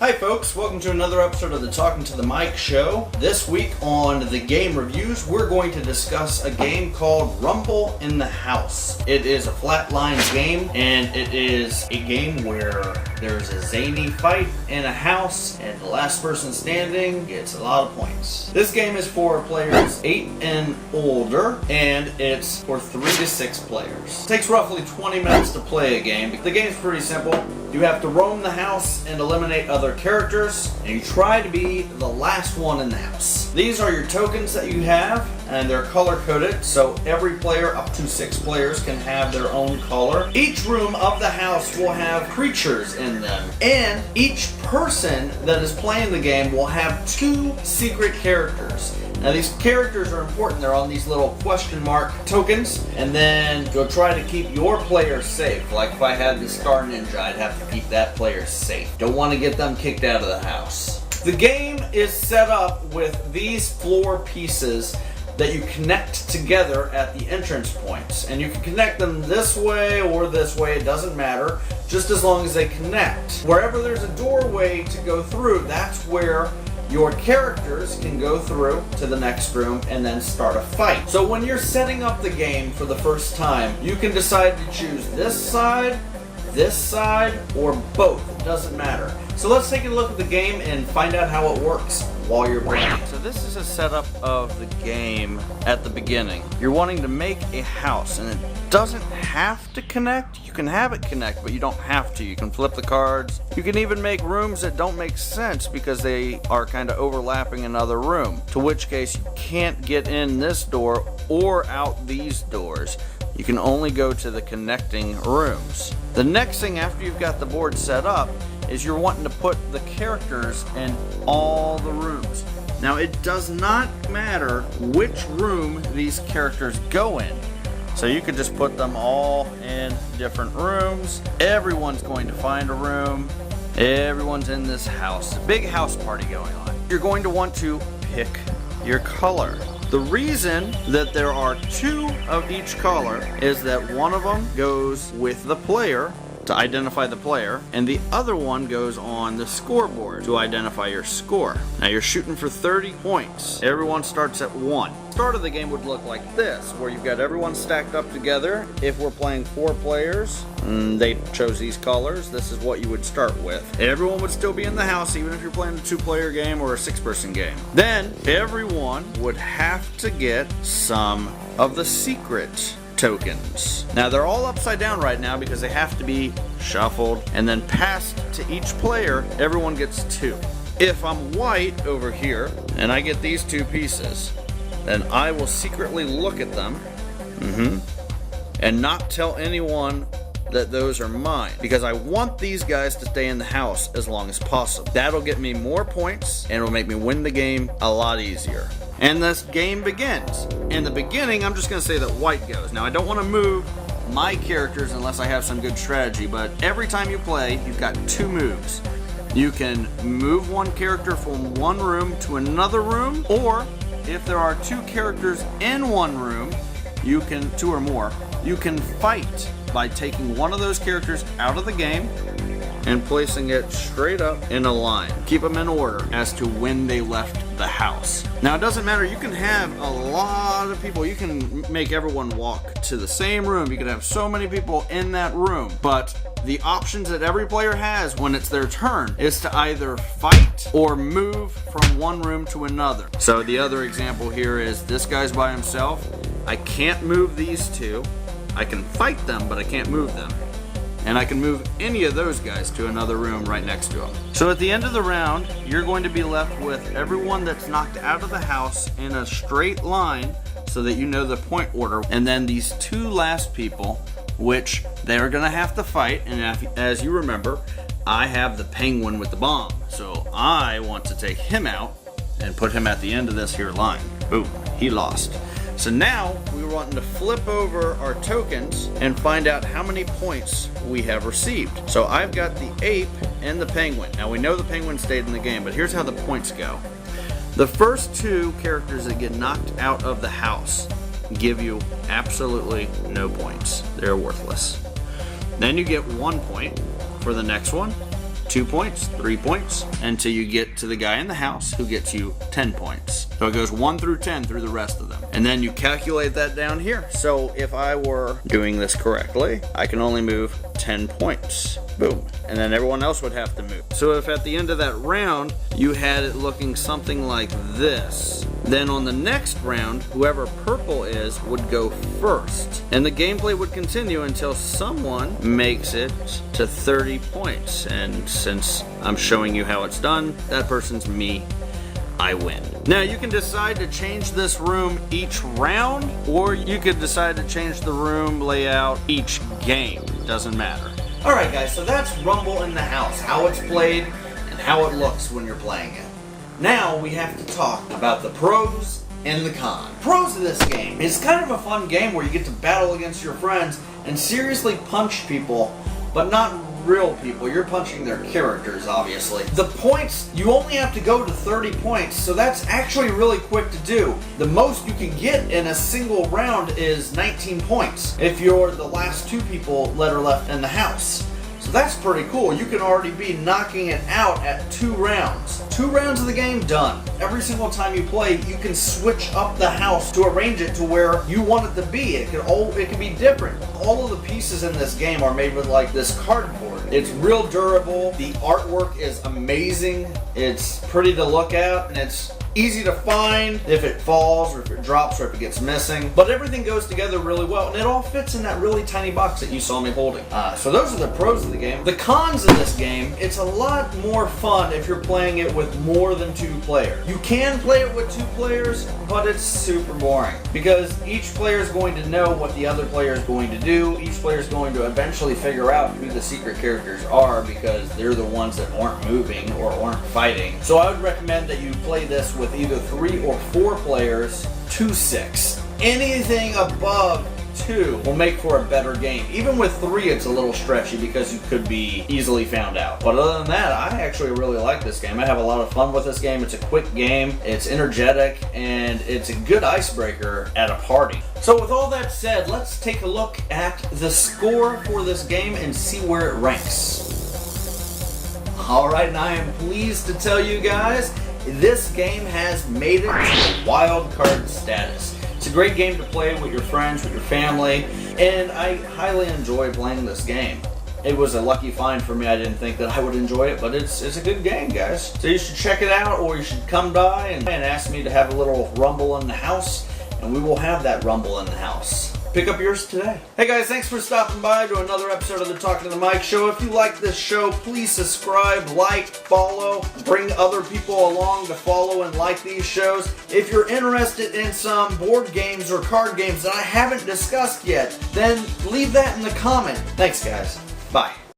Hi folks, welcome to another episode of the Talking to the Mic show. This week on the game reviews, we're going to discuss a game called Rumble in the House. It is a Flatlined game, and it is a game where there's a zany fight in a house, and the last person standing gets a lot of points. This game is for players 8 and older, and it's for 3 to 6 players. It takes roughly 20 minutes to play a game. The game's pretty simple. You have to roam the house and eliminate other characters, and you try to be the last one in the house. These are your tokens that you have, and they're color-coded, so every player, up to 6 players, can have their own color. Each room of the house will have creatures in them, and each person that is playing the game will have 2 secret characters. Now these characters are important. They're on these little question mark tokens, and then you'll try to keep your players safe. Like if I had the Star Ninja, I'd have to keep that player safe. Don't want to get them kicked out of the house. The game is set up with these floor pieces that you connect together at the entrance points. And you can connect them this way or this way, it doesn't matter, just as long as they connect. Wherever there's a doorway to go through, that's where your characters can go through to the next room and then start a fight. So when you're setting up the game for the first time, you can decide to choose this side, or both. It doesn't matter. So let's take a look at the game and find out how it works while you're playing. So this is a setup of the game at the beginning. You're wanting to make a house, and it doesn't have to connect. You can have it connect, but you don't have to. You can flip the cards. You can even make rooms that don't make sense because they are kind of overlapping another room, to which case you can't get in this door or out these doors. You can only go to the connecting rooms. The next thing after you've got the board set up is you're wanting to put the characters in all the rooms. Now it does not matter which room these characters go in. So you could just put them all in different rooms. Everyone's going to find a room. Everyone's in this house. A big house party going on. You're going to want to pick your color. The reason that there are 2 of each color is that one of them goes with the player to identify the player, and the other one goes on the scoreboard to identify your score. Now you're shooting for 30 points. Everyone starts at 1. The start of the game would look like this, where you've got everyone stacked up together. If we're playing 4 players, and they chose these colors, this is what you would start with. Everyone would still be in the house, even if you're playing a 2-player game or a 6-person game. Then everyone would have to get some of the secret tokens. Now they're all upside down right now because they have to be shuffled and then passed to each player. Everyone gets 2. If I'm white over here and I get these 2 pieces, then I will secretly look at them and not tell anyone that those are mine, because I want these guys to stay in the house as long as possible. That'll get me more points and it'll make me win the game a lot easier. And this game begins. In the beginning, I'm just going to say that white goes. Now, I don't want to move my characters unless I have some good strategy, but every time you play, you've got 2 moves. You can move one character from one room to another room, or if there are 2 characters in one room, you can, 2 or more, you can fight by taking one of those characters out of the game and placing it straight up in a line. Keep them in order as to when they left the house. Now it doesn't matter, you can have a lot of people, you can make everyone walk to the same room, you can have so many people in that room, but the options that every player has when it's their turn is to either fight or move from one room to another. So the other example here is this guy's by himself. I can't move these 2. I can fight them, but I can't move them. And I can move any of those guys to another room right next to them. So at the end of the round, you're going to be left with everyone that's knocked out of the house in a straight line so that you know the point order. And then these 2 last people, which they're gonna have to fight. And as you remember, I have the penguin with the bomb. So I want to take him out and put him at the end of this here line. Boom, he lost. So now we're wanting to flip over our tokens and find out how many points we have received. So I've got the ape and the penguin. Now we know the penguin stayed in the game, but here's how the points go. The first 2 characters that get knocked out of the house give you absolutely no points. They're worthless. Then you get 1 point for the next one, 2 points, 3 points, until you get to the guy in the house who gets you 10 points. So it goes 1 through 10 through the rest of them. And then you calculate that down here. So if I were doing this correctly, I can only move 10 points. Boom. And then everyone else would have to move. So if at the end of that round, you had it looking something like this, then on the next round, whoever purple is would go first. And the gameplay would continue until someone makes it to 30 points. And since I'm showing you how it's done, that person's me. I win. Now you can decide to change this room each round, or you could decide to change the room layout each game. Doesn't matter. Alright guys, so that's Rumble in the House, how it's played and how it looks when you're playing it. Now we have to talk about the pros and the cons. Pros of this game. It's kind of a fun game where you get to battle against your friends and seriously punch people, but not real people. You're punching their characters, obviously. The points, you only have to go to 30 points, so that's actually really quick to do. The most you can get in a single round is 19 points if you're the last 2 people that are left in the house. So that's pretty cool. You can already be knocking it out at 2 rounds. 2 rounds of the game done. Every single time you play, you can switch up the house to arrange it to where you want it to be. It can be different. All of the pieces in this game are made with like this cardboard. It's real durable. The artwork is amazing. It's pretty to look at, and it's easy to find if it falls or if it drops or if it gets missing. But everything goes together really well, and it all fits in that really tiny box that you saw me holding. So those are the pros of the game. The cons of this game, it's a lot more fun if you're playing it with more than 2 players. You can play it with 2 players, but it's super boring because each player is going to know what the other player is going to do. Each player is going to eventually figure out who the secret characters are because they're the ones that aren't moving or aren't fighting. So I would recommend that you play this with either 3 or 4 players to 6. Anything above 2 will make for a better game. Even with 3, it's a little stretchy because you could be easily found out. But other than that, I actually really like this game. I have a lot of fun with this game. It's a quick game, it's energetic, and it's a good icebreaker at a party. So with all that said, let's take a look at the score for this game and see where it ranks. Alright, and I am pleased to tell you guys, this game has made it to wild card status. It's a great game to play with your friends, with your family, and I highly enjoy playing this game. It was a lucky find for me. I didn't think that I would enjoy it, but it's a good game, guys. So you should check it out, or you should come by and ask me to have a little Rumble in the House, and we will have that Rumble in the House. Pick up yours today. Hey guys, thanks for stopping by to another episode of the Talking to the Mike Show. If you like this show, please subscribe, like, follow, bring other people along to follow and like these shows. If you're interested in some board games or card games that I haven't discussed yet, then leave that in the comment. Thanks guys. Bye.